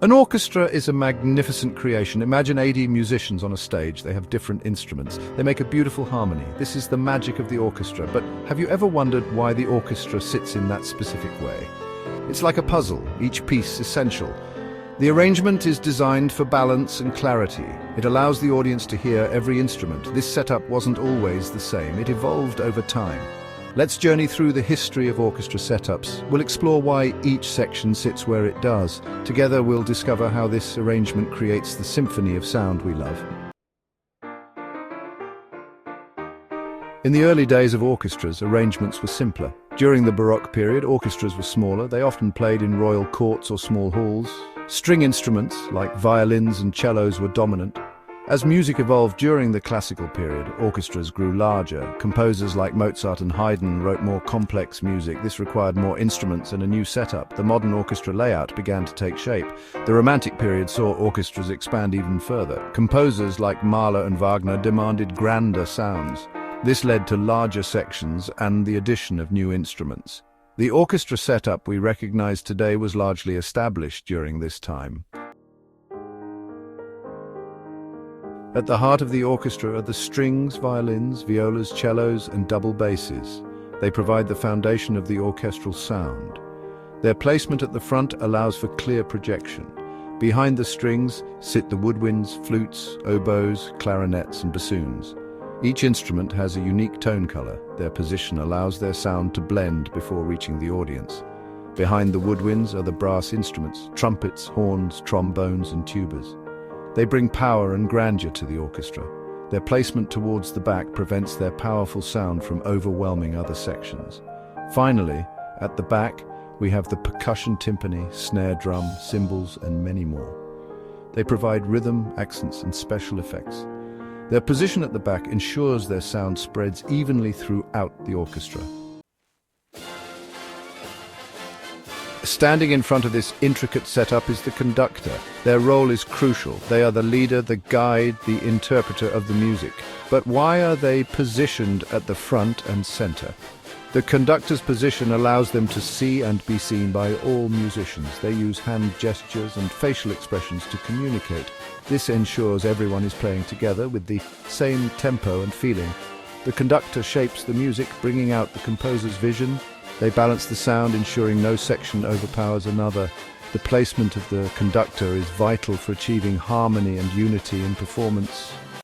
An orchestra is a magnificent creation. Imagine 80 musicians on a stage. They have different instruments. They make a beautiful harmony. This is the magic of the orchestra. But have you ever wondered why the orchestra sits in that specific way? It's like a puzzle, each piece essential. The arrangement is designed for balance and clarity. It allows the audience to hear every instrument. This setup wasn't always the same. It evolved over time. Let's journey through the history of orchestra setups. We'll explore why each section sits where it does. Together we'll discover how this arrangement creates the symphony of sound we love. In the early days of orchestras, arrangements were simpler. During the Baroque period, orchestras were smaller. They often played in royal courts or small halls. String instruments, like violins and cellos, were dominant. As music evolved during the classical period, orchestras grew larger. Composers like Mozart and Haydn wrote more complex music. This required more instruments and a new setup. The modern orchestra layout began to take shape. The Romantic period saw orchestras expand even further. Composers like Mahler and Wagner demanded grander sounds. This led to larger sections and the addition of new instruments. The orchestra setup we recognize today was largely established during this time. At the heart of the orchestra are the strings, violins, violas, cellos, and double basses. They provide the foundation of the orchestral sound. Their placement at the front allows for clear projection. Behind the strings sit the woodwinds, flutes, oboes, clarinets, and bassoons. Each instrument has a unique tone color. Their position allows their sound to blend before reaching the audience. Behind the woodwinds are the brass instruments, trumpets, horns, trombones, and tubas. They bring power and grandeur to the orchestra. Their placement towards the back prevents their powerful sound from overwhelming other sections. Finally, at the back, we have the percussion timpani, snare drum, cymbals, and many more. They provide rhythm, accents, and special effects. Their position at the back ensures their sound spreads evenly throughout the orchestra. Standing in front of this intricate setup is the conductor. Their role is crucial. They are the leader, the guide, the interpreter of the music. But why are they positioned at the front and center? The conductor's position allows them to see and be seen by all musicians. They use hand gestures and facial expressions to communicate. This ensures everyone is playing together with the same tempo and feeling. The conductor shapes the music, bringing out the composer's vision. They balance the sound, ensuring no section overpowers another. The placement of the conductor is vital for achieving harmony and unity in performance.